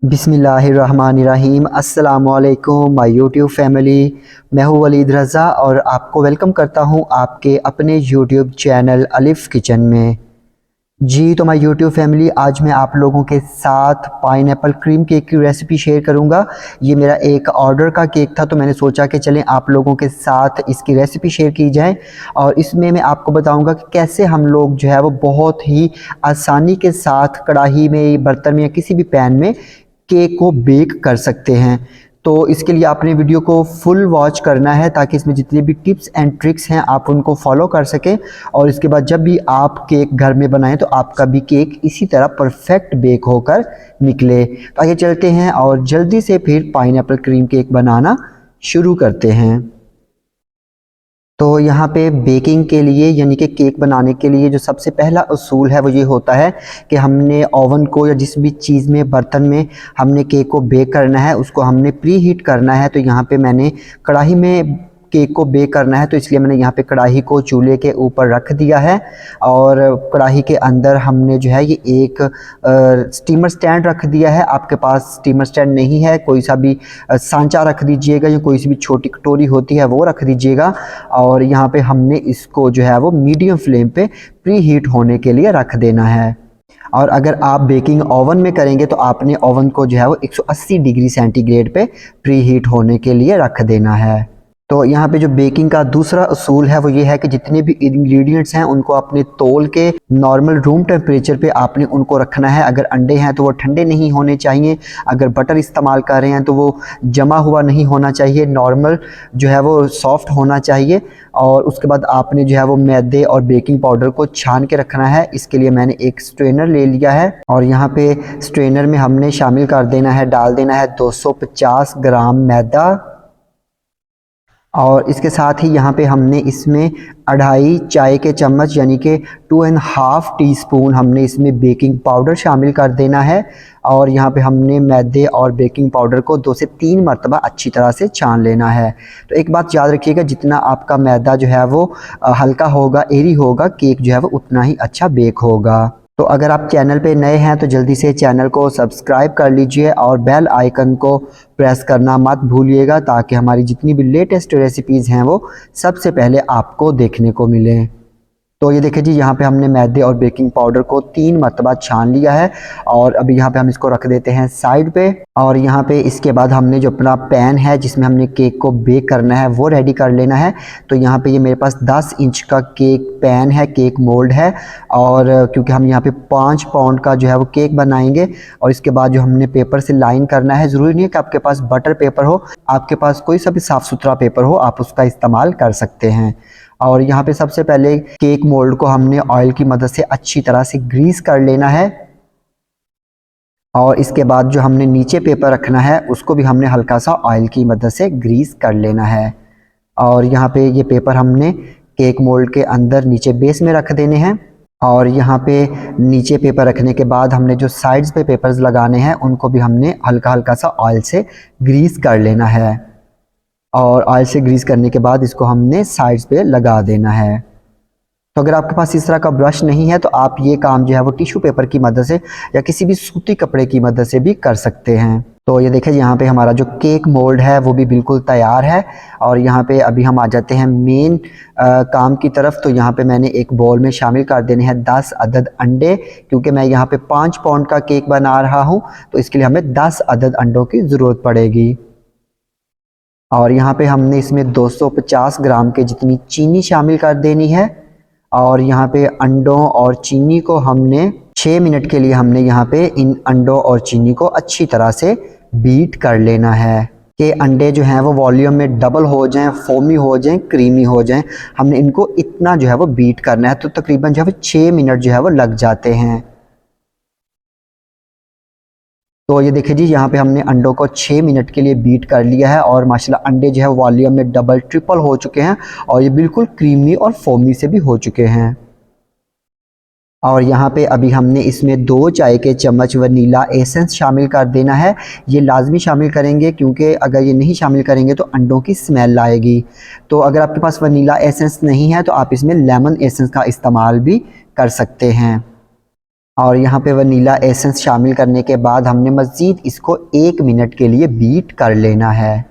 बिस्मिल्लाहिर्रहमानिर्रहीम। अस्सलामुअलैकुम my YouTube family. मैं हूँ वलीद रज़ा और आपको वेलकम करता हूँ आपके अपने यूट्यूब चैनल अलिफ़ किचन में। जी तो माय यूट्यूब फैमिली, आज मैं आप लोगों के साथ पाइनएप्पल क्रीम केक की रेसिपी शेयर करूंगा। ये मेरा एक ऑर्डर का केक था तो मैंने सोचा कि चलें आप लोगों के साथ इसकी रेसिपी शेयर की जाए और इसमें मैं आपको बताऊंगा कि कैसे हम लोग जो है वो बहुत ही आसानी के साथ कढ़ाई में, बर्तन में या किसी भी पैन में केक को बेक कर सकते हैं। तो इसके लिए आपने वीडियो को फुल वॉच करना है ताकि इसमें जितनी भी टिप्स एंड ट्रिक्स हैं आप उनको फॉलो कर सकें और इसके बाद जब भी आप केक घर में बनाएं तो आपका भी केक इसी तरह परफेक्ट बेक होकर निकले। तो आगे चलते हैं और जल्दी से फिर पाइनएप्पल क्रीम केक बनाना शुरू करते हैं। तो यहाँ पे बेकिंग के लिए यानी कि केक बनाने के लिए जो सबसे पहला उसूल है वो ये होता है कि हमने ओवन को या जिस भी चीज़ में, बर्तन में हमने केक को बेक करना है उसको हमने प्री हीट करना है। तो यहाँ पे मैंने कढ़ाई में केक को बेक करना है तो इसलिए मैंने यहाँ पे कढ़ाई को चूल्हे के ऊपर रख दिया है और कढ़ाई के अंदर हमने जो है ये एक स्टीमर स्टैंड रख दिया है। आपके पास स्टीमर स्टैंड नहीं है, कोई सा भी सांचा रख दीजिएगा या कोई सी भी छोटी कटोरी होती है वो रख दीजिएगा। और यहाँ पे हमने इसको जो है वो मीडियम फ्लेम पे प्री हीट होने के लिए रख देना है। और अगर आप बेकिंग ओवन में करेंगे तो आपने ओवन को जो है वो 180 डिग्री सेंटीग्रेड पे प्री हीट होने के लिए रख देना है। तो यहाँ पे जो बेकिंग का दूसरा असूल है वो ये है कि जितने भी इंग्रेडिएंट्स हैं उनको अपने तौल के नॉर्मल रूम टेम्परेचर पे आपने उनको रखना है। अगर अंडे हैं तो वो ठंडे नहीं होने चाहिए, अगर बटर इस्तेमाल कर रहे हैं तो वो जमा हुआ नहीं होना चाहिए, नॉर्मल जो है वो सॉफ्ट होना चाहिए। और उसके बाद आपने जो है वो मैदे और बेकिंग पाउडर को छान के रखना है। इसके लिए मैंने एक स्ट्रेनर ले लिया है और यहाँ पे स्ट्रेनर में हमने शामिल कर देना है, डाल देना है 250 ग्राम मैदा और इसके साथ ही यहाँ पे हमने इसमें 2.5 चाय के चम्मच यानी कि 2.5 टीस्पून हमने इसमें बेकिंग पाउडर शामिल कर देना है। और यहाँ पे हमने मैदे और बेकिंग पाउडर को 2 से 3 मरतबा अच्छी तरह से छान लेना है। तो एक बात याद रखिएगा, जितना आपका मैदा जो है वो हल्का होगा, एरी होगा, केक जो है वो उतना ही अच्छा बेक होगा। तो अगर आप चैनल पे नए हैं तो जल्दी से चैनल को सब्सक्राइब कर लीजिए और बेल आइकन को प्रेस करना मत भूलिएगा ताकि हमारी जितनी भी लेटेस्ट रेसिपीज़ हैं वो सबसे पहले आपको देखने को मिलें। तो ये देखिए जी, यहाँ पे हमने मैदे और बेकिंग पाउडर को 3 मरतबा छान लिया है और अभी यहाँ पे हम इसको रख देते हैं साइड पे। और यहाँ पे इसके बाद हमने जो अपना पैन है जिसमें हमने केक को बेक करना है वो रेडी कर लेना है। तो यहाँ पे ये मेरे पास 10 इंच का केक पैन है, केक मोल्ड है। और क्योंकि हम यहाँ पे 5 पाउंड का जो है वो केक बनाएंगे और इसके बाद जो हमने पेपर से लाइन करना है, ज़रूरी नहीं है कि आपके पास बटर पेपर हो, आपके पास कोई सा भी साफ़ सुथरा पेपर हो आप उसका इस्तेमाल कर सकते हैं। और यहाँ पे सबसे पहले केक मोल्ड को हमने ऑयल की मदद से अच्छी तरह से ग्रीस कर लेना है और इसके बाद जो हमने नीचे पेपर रखना है उसको भी हमने हल्का सा ऑयल की मदद से ग्रीस कर लेना है। और यहाँ पे ये पेपर हमने केक मोल्ड के अंदर नीचे बेस में रख देने हैं। और यहाँ पे नीचे पेपर रखने के बाद हमने जो साइड्स पे पेपर्स लगाने हैं उनको भी हमने हल्का हल्का सा ऑयल से ग्रीस कर लेना है। और ऑयल से ग्रीस करने के बाद इसको हमने साइड्स पे लगा देना है। तो अगर आपके पास इस तरह का ब्रश नहीं है तो आप ये काम जो है वो टिश्यू पेपर की मदद से या किसी भी सूती कपड़े की मदद से भी कर सकते हैं। तो ये देखिए यहाँ पे हमारा जो केक मोल्ड है वो भी बिल्कुल तैयार है। और यहाँ पे अभी हम आ जाते हैं मेन काम की तरफ। तो यहाँ पे मैंने एक बाउल में शामिल कर देने हैं 10 अदद अंडे, क्योंकि मैं यहाँ पे 5 पाउंड का केक बना रहा हूँ तो इसके लिए हमें 10 अदद अंडों की ज़रूरत पड़ेगी। और यहाँ पे हमने इसमें 250 ग्राम के जितनी चीनी शामिल कर देनी है। और यहाँ पे अंडों और चीनी को हमने 6 मिनट के लिए हमने यहाँ पे इन अंडों और चीनी को अच्छी तरह से बीट कर लेना है कि अंडे जो हैं वो वॉल्यूम में डबल हो जाएं, फोमी हो जाएं, क्रीमी हो जाएं। हमने इनको इतना जो है वो बीट करना है। तो तकरीबन जो है 6 मिनट जो है वो लग जाते हैं। तो ये देखिए जी, यहाँ पे हमने अंडों को 6 मिनट के लिए बीट कर लिया है और माशाल्लाह अंडे जो है वॉल्यूम में डबल ट्रिपल हो चुके हैं और ये बिल्कुल क्रीमी और फोमी से भी हो चुके हैं। और यहाँ पे अभी हमने इसमें 2 चाय के चम्मच वनीला एसेंस शामिल कर देना है। ये लाजमी शामिल करेंगे क्योंकि अगर ये नहीं शामिल करेंगे तो अंडों की स्मेल आएगी। तो अगर आपके पास वनीला एसेंस नहीं है तो आप इसमें लेमन एसेंस का इस्तेमाल भी कर सकते हैं। और यहाँ पे वनीला एसेंस शामिल करने के बाद हमने मज़ीद इसको 1 मिनट के लिए बीट कर लेना है।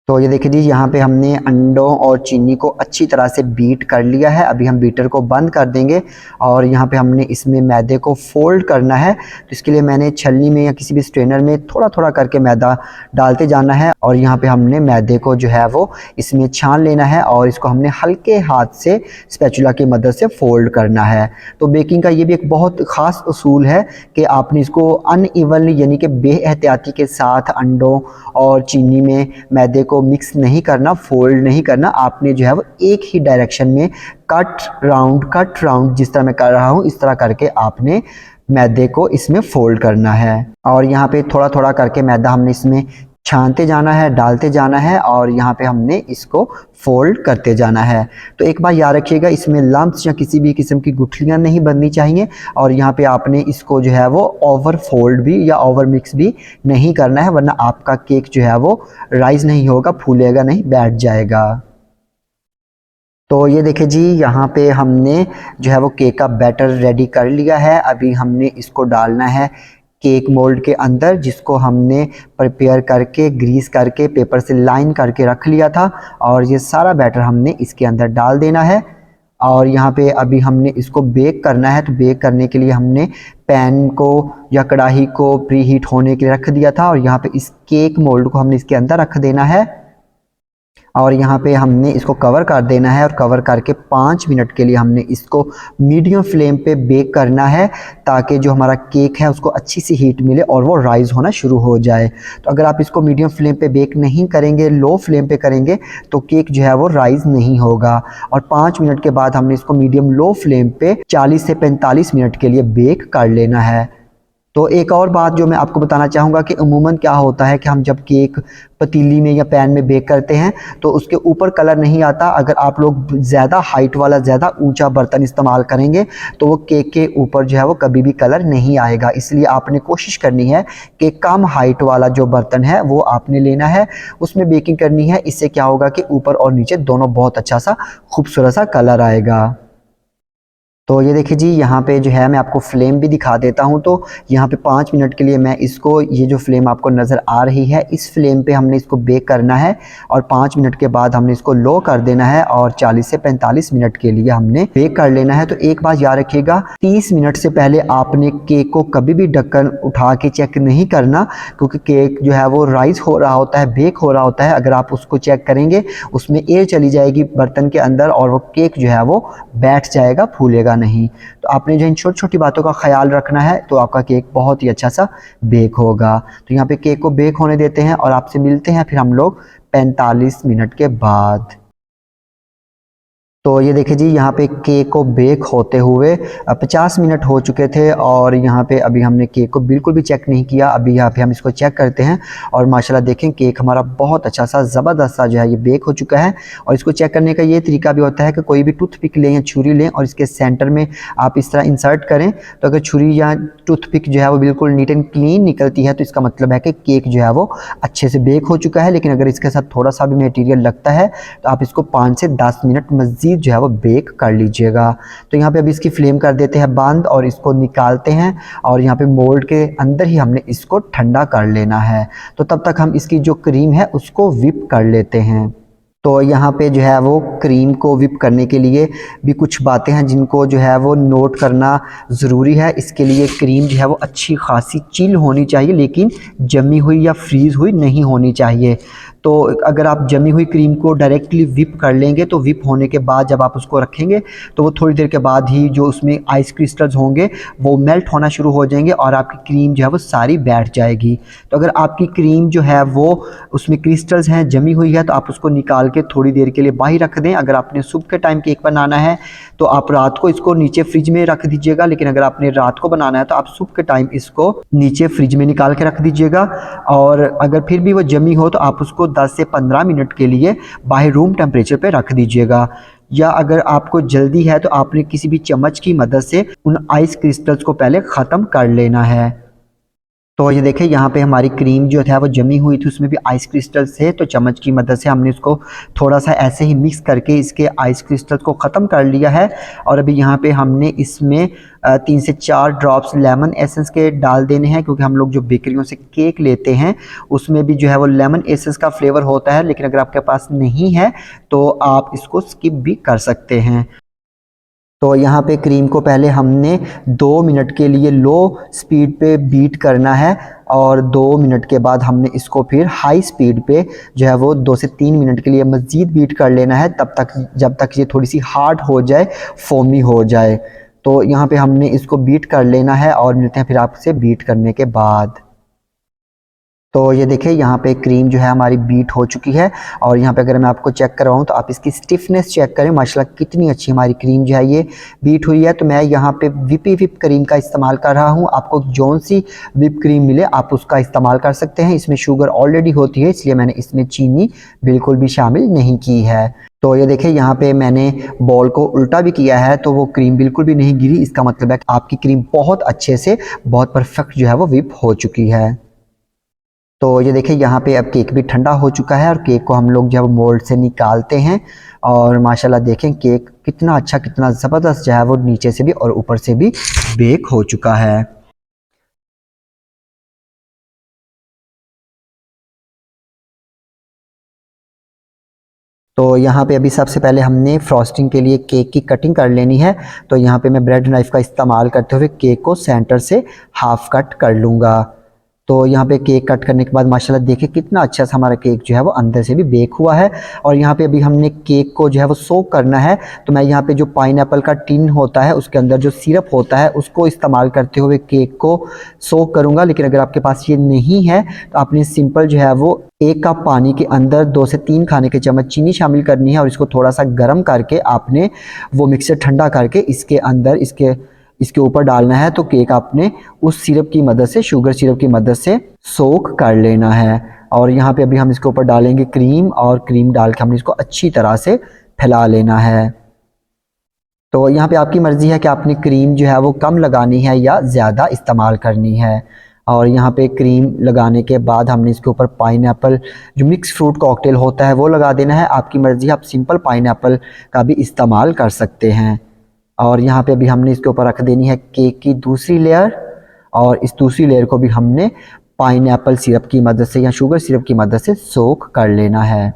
तो ये देखिए जी, यहाँ पे हमने अंडों और चीनी को अच्छी तरह से बीट कर लिया है। अभी हम बीटर को बंद कर देंगे और यहाँ पे हमने इसमें मैदे को फोल्ड करना है। तो इसके लिए मैंने छलनी में या किसी भी स्ट्रेनर में थोड़ा थोड़ा करके मैदा डालते जाना है और यहाँ पे हमने मैदे को जो है वो इसमें छान लेना है और इसको हमने हल्के हाथ से स्पैचुला की मदद से फोल्ड करना है। तो बेकिंग का ये भी एक बहुत ख़ास उसूल है कि आपने इसको अनइवनली यानी कि बेएहतियाती के साथ अंडों और चीनी में मैदे को मिक्स नहीं करना, फोल्ड नहीं करना। आपने जो है वो एक ही डायरेक्शन में कट राउंड जिस तरह मैं कर रहा हूँ इस तरह करके आपने मैदे को इसमें फोल्ड करना है। और यहाँ पे थोड़ा थोड़ा करके मैदा हमने इसमें छानते जाना है, डालते जाना है और यहाँ पे हमने इसको फोल्ड करते जाना है। तो एक बात याद रखिएगा, इसमें लम्प्स या किसी भी किस्म की गुठलियाँ नहीं बननी चाहिए और यहाँ पे आपने इसको जो है वो ओवर फोल्ड भी या ओवर मिक्स भी नहीं करना है, वरना आपका केक जो है वो राइज नहीं होगा, फूलेगा नहीं, बैठ जाएगा। तो ये देखिए जी, यहाँ पे हमने जो है वो केक का बैटर रेडी कर लिया है। अभी हमने इसको डालना है केक मोल्ड के अंदर, जिसको हमने प्रिपेयर करके ग्रीस करके पेपर से लाइन करके रख लिया था और ये सारा बैटर हमने इसके अंदर डाल देना है। और यहाँ पे अभी हमने इसको बेक करना है। तो बेक करने के लिए हमने पैन को या कढ़ाई को प्री हीट होने के लिए रख दिया था और यहाँ पे इस केक मोल्ड को हमने इसके अंदर रख देना है और यहाँ पे हमने इसको कवर कर देना है और कवर करके 5 मिनट के लिए हमने इसको मीडियम फ्लेम पे बेक करना है, ताकि जो हमारा केक है उसको अच्छी सी हीट मिले और वो राइज होना शुरू हो जाए। तो अगर आप इसको मीडियम फ्लेम पे बेक नहीं करेंगे, लो फ्लेम पे करेंगे, तो केक जो है वो राइज नहीं होगा। और 5 मिनट के बाद हमने इसको मीडियम लो फ्लेम पे 40 से 45 मिनट के लिए बेक कर लेना है। तो एक और बात जो मैं आपको बताना चाहूँगा कि अमूमन क्या होता है कि हम जब केक पतीली में या पैन में बेक करते हैं तो उसके ऊपर कलर नहीं आता। अगर आप लोग ज़्यादा हाइट वाला, ज़्यादा ऊंचा बर्तन इस्तेमाल करेंगे तो वो केक के ऊपर जो है वो कभी भी कलर नहीं आएगा। इसलिए आपने कोशिश करनी है कि कम हाइट वाला जो बर्तन है वो आपने लेना है, उसमें बेकिंग करनी है। इससे क्या होगा कि ऊपर और नीचे दोनों बहुत अच्छा सा खूबसूरत सा कलर आएगा। तो ये देखिए जी, यहाँ पे जो है मैं आपको फ्लेम भी दिखा देता हूँ। तो यहाँ पे 5 मिनट के लिए मैं इसको, ये जो फ्लेम आपको नज़र आ रही है, इस फ्लेम पे हमने इसको बेक करना है और 5 मिनट के बाद हमने इसको लो कर देना है और 40 से 45 मिनट के लिए हमने बेक कर लेना है। तो एक बात याद रखिएगा, 30 मिनट से पहले आपने केक को कभी भी ढक्कन उठा के चेक नहीं करना, क्योंकि केक जो है वो राइज हो रहा होता है, बेक हो रहा होता है। अगर आप उसको चेक करेंगे उसमें एयर चली जाएगी बर्तन के अंदर और वो केक जो है वो बैठ जाएगा, फूलेगा नहीं। तो आपने जो इन छोटी छोटी बातों का ख्याल रखना है तो आपका केक बहुत ही अच्छा सा बेक होगा। तो यहाँ पे केक को बेक होने देते हैं और आपसे मिलते हैं फिर हम लोग 45 मिनट के बाद। तो ये देखिए जी, यहाँ पे केक को बेक होते हुए 50 मिनट हो चुके थे और यहाँ पे अभी हमने केक को बिल्कुल भी चेक नहीं किया। अभी यहाँ पे हम इसको चेक करते हैं और माशाल्लाह देखें केक हमारा बहुत अच्छा सा ज़बरदस्त सा जो है ये बेक हो चुका है। और इसको चेक करने का ये तरीका भी होता है कि कोई भी टूथपिक लें या छुरी लें और इसके सेंटर में आप इस तरह इंसर्ट करें। तो अगर छुरी या टूथपिक जो है वो बिल्कुल नीट एंड क्लीन निकलती है तो इसका मतलब है कि केक जो है वो अच्छे से बेक हो चुका है। लेकिन अगर इसके साथ थोड़ा सा भी मटेरियल लगता है तो आप इसको 5 से 10 मिनट मज़ीद जो है वो बेक कर लीजिएगा। तो यहाँ पे अभी इसकी फ्लेम कर देते हैं बंद और इसको निकालते हैं और यहाँ पे मोल्ड के अंदर ही हमने इसको ठंडा कर लेना है। तो तब तक हम इसकी जो क्रीम है उसको व्हिप कर लेते हैं। तो यहाँ पे जो है वो क्रीम को व्हिप करने के लिए भी कुछ बातें हैं जिनको जो है वो नोट करना ज़रूरी है। इसके लिए क्रीम जो है वो अच्छी खासी चिल होनी चाहिए, लेकिन जमी हुई या फ्रीज़ हुई नहीं होनी चाहिए। तो अगर आप जमी हुई क्रीम को डायरेक्टली व्हिप कर लेंगे तो व्हिप होने के बाद जब आप उसको रखेंगे तो वो थोड़ी देर के बाद ही जो उसमें आइस क्रिस्टल्स होंगे वो मेल्ट होना शुरू हो जाएंगे और आपकी क्रीम जो है वो सारी बैठ जाएगी। तो अगर आपकी क्रीम जो है वो उसमें क्रिस्टल्स हैं, जमी हुई है, तो आप उसको निकाल के थोड़ी देर के लिए बाहर रख दें। अगर आपने सुबह के टाइम केक बनाना है तो आप रात को इसको नीचे फ्रिज में रख दीजिएगा, लेकिन अगर आपने रात को बनाना है तो आप सुबह के टाइम इसको नीचे फ्रिज में निकाल के रख दीजिएगा। और अगर फिर भी वो जमी हो तो आप उसको 10 से 15 मिनट के लिए बाहर रूम टेम्परेचर पे रख दीजिएगा। या अगर आपको जल्दी है तो आपने किसी भी चम्मच की मदद से उन आइस क्रिस्टल्स को पहले ख़त्म कर लेना है। तो ये देखिए यहाँ पे हमारी क्रीम जो है वो जमी हुई थी, उसमें भी आइस क्रिस्टल्स थे। तो चम्मच की मदद से हमने इसको थोड़ा सा ऐसे ही मिक्स करके इसके आइस क्रिस्टल्स को ख़त्म कर लिया है। और अभी यहाँ पे हमने इसमें 3 से 4 ड्रॉप्स लेमन एसेंस के डाल देने हैं, क्योंकि हम लोग जो बेकरियों से केक लेते हैं उसमें भी जो है वो लेमन एसेंस का फ्लेवर होता है। लेकिन अगर आपके पास नहीं है तो आप इसको स्किप भी कर सकते हैं। तो यहाँ पे क्रीम को पहले हमने 2 मिनट के लिए लो स्पीड पे बीट करना है, और 2 मिनट के बाद हमने इसको फिर हाई स्पीड पे जो है वो 2 से 3 मिनट के लिए मज़ीद बीट कर लेना है, तब तक जब तक ये थोड़ी सी हार्ड हो जाए, फोमी हो जाए। तो यहाँ पे हमने इसको बीट कर लेना है और मिलते हैं फिर आपसे बीट करने के बाद। तो ये देखिए यहाँ पे क्रीम जो है हमारी बीट हो चुकी है, और यहाँ पे अगर मैं आपको चेक करवाऊँ तो आप इसकी स्टिफनेस चेक करें। माशाल्लाह कितनी अच्छी हमारी क्रीम जो है ये बीट हुई है। तो मैं यहाँ पे विपी विप क्रीम का इस्तेमाल कर रहा हूँ। आपको जौन सी विप क्रीम मिले आप उसका इस्तेमाल कर सकते हैं। इसमें शुगर ऑलरेडी होती है, इसलिए मैंने इसमें चीनी बिल्कुल भी शामिल नहीं की है। तो ये देखिए यहाँ पे मैंने बॉल को उल्टा भी किया है, तो वो क्रीम बिल्कुल भी नहीं गिरी। इसका मतलब है कि आपकी क्रीम बहुत अच्छे से, बहुत परफेक्ट जो है वो विप हो चुकी है। तो ये देखिए यहाँ पे अब केक भी ठंडा हो चुका है, और केक को हम लोग जब मोल्ड से निकालते हैं, और माशाल्लाह देखें केक कितना अच्छा, कितना ज़बरदस्त जो है वो नीचे से भी और ऊपर से भी बेक हो चुका है। तो यहाँ पे अभी सबसे पहले हमने फ्रॉस्टिंग के लिए केक की कटिंग कर लेनी है। तो यहाँ पे मैं ब्रेड नाइफ़ का इस्तेमाल करते हुए केक को सेंटर से हाफ कट कर लूँगा। तो यहाँ पे केक कट करने के बाद माशाल्लाह देखिए कितना अच्छा सा हमारा केक जो है वो अंदर से भी बेक हुआ है। और यहाँ पे अभी हमने केक को जो है वो सोक करना है। तो मैं यहाँ पे जो पाइनएप्पल का टिन होता है उसके अंदर जो सिरप होता है उसको इस्तेमाल करते हुए केक को सोक करूँगा। लेकिन अगर आपके पास ये नहीं है तो आपने सिंपल जो है वो 1 कप पानी के अंदर 2 से 3 खाने के चम्मच चीनी शामिल करनी है, और इसको थोड़ा सा गर्म करके आपने वो मिक्सर ठंडा करके इसके अंदर इसके ऊपर डालना है। तो केक आपने उस सिरप की मदद से, शुगर सिरप की मदद से सोक कर लेना है। और यहाँ पे अभी हम इसके ऊपर डालेंगे क्रीम, और क्रीम डाल के हमने इसको अच्छी तरह से फैला लेना है। तो यहाँ पे आपकी मर्ज़ी है कि आपने क्रीम जो है वो कम लगानी है या ज़्यादा इस्तेमाल करनी है। और यहाँ पे क्रीम लगाने के बाद हमने इसके ऊपर पाइनएप्पल जो मिक्स फ्रूट कॉकटेल होता है वो लगा देना है। आपकी मर्ज़ी है, आप सिंपल पाइनएप्पल का भी इस्तेमाल कर सकते हैं। और यहाँ पे अभी हमने इसके ऊपर रख देनी है केक की दूसरी लेयर, और इस दूसरी लेयर को भी हमने पाइनएप्पल सिरप की मदद से या शुगर सिरप की मदद से सोक कर लेना है।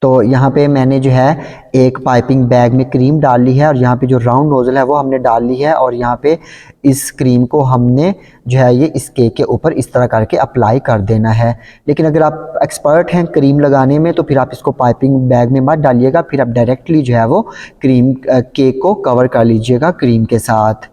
तो यहाँ पे मैंने जो है एक पाइपिंग बैग में क्रीम डाल ली है, और यहाँ पे जो राउंड नोज़ल है वो हमने डाल ली है, और यहाँ पे इस क्रीम को हमने जो है ये इस केक के ऊपर इस तरह करके अप्लाई कर देना है। लेकिन अगर आप एक्सपर्ट हैं क्रीम लगाने में तो फिर आप इसको पाइपिंग बैग में मत डालिएगा, फिर आप डायरेक्टली जो है वो क्रीम केक को कवर कर लीजिएगा क्रीम के साथ।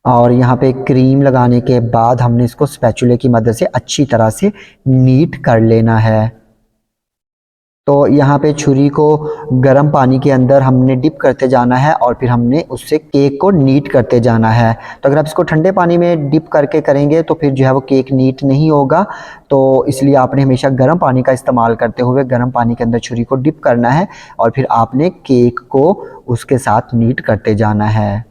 और यहाँ पे क्रीम लगाने के बाद हमने इसको स्पैचुले की मदद से अच्छी तरह से नीट कर लेना है। तो यहाँ पे छुरी को गर्म पानी के अंदर हमने डिप करते जाना है, और फिर हमने उससे केक को नीट करते जाना है। तो अगर आप इसको ठंडे पानी में डिप करके करेंगे तो फिर जो है वो केक नीट नहीं होगा। तो इसलिए आपने हमेशा गर्म पानी का इस्तेमाल करते हुए गर्म पानी के अंदर छुरी को डिप करना है, और फिर आपने केक को उसके साथ नीट करते जाना है।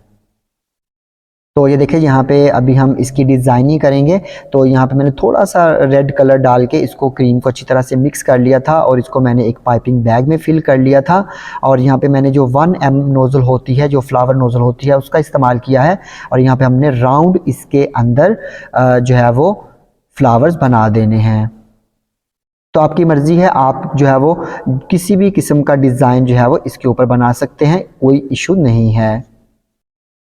तो ये देखिए यहाँ पे अभी हम इसकी डिज़ाइनिंग करेंगे। तो यहाँ पे मैंने थोड़ा सा रेड कलर डाल के इसको क्रीम को अच्छी तरह से मिक्स कर लिया था, और इसको मैंने एक पाइपिंग बैग में फिल कर लिया था। और यहाँ पे मैंने जो 1M नोज़ल होती है, जो फ्लावर नोज़ल होती है, उसका इस्तेमाल किया है। और यहाँ पे हमने राउंड इसके अंदर जो है वो फ्लावर्स बना देने हैं। तो आपकी मर्ज़ी है, आप जो है वो किसी भी किस्म का डिज़ाइन जो है वो इसके ऊपर बना सकते हैं, कोई इशू नहीं है।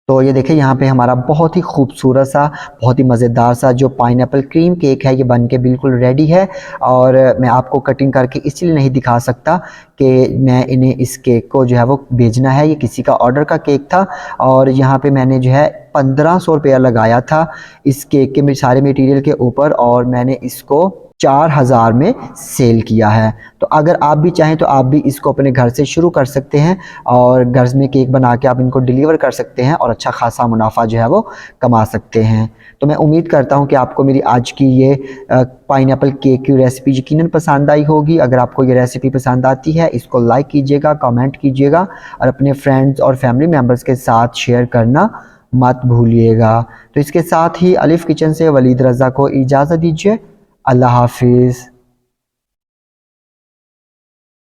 तो ये देखिए यहाँ पे हमारा बहुत ही खूबसूरत सा, बहुत ही मज़ेदार सा जो पाइनएप्पल क्रीम केक है ये बन के बिल्कुल रेडी है। और मैं आपको कटिंग करके इसलिए नहीं दिखा सकता कि मैं इन्हें इस केक को जो है वो भेजना है, ये किसी का ऑर्डर का केक था। और यहाँ पे मैंने जो है 1500 रुपया लगाया था इस केक के सारे मटेरियल के ऊपर, और मैंने इसको 4000 में सेल किया है। तो अगर आप भी चाहें तो आप भी इसको अपने घर से शुरू कर सकते हैं, और घर में केक बना के आप इनको डिलीवर कर सकते हैं, और अच्छा खासा मुनाफा जो है वो कमा सकते हैं। तो मैं उम्मीद करता हूं कि आपको मेरी आज की ये पाइनएप्पल केक की रेसिपी यकीनन पसंद आई होगी। अगर आपको ये रेसिपी पसंद आती है इसको लाइक कीजिएगा, कमेंट कीजिएगा, और अपने फ्रेंड्स और फैमिली मेम्बर्स के साथ शेयर करना मत भूलिएगा। तो इसके साथ ही अलिफ किचन से वलीद रज़ा को इजाज़त दीजिए। अल्लाह हाफिज़।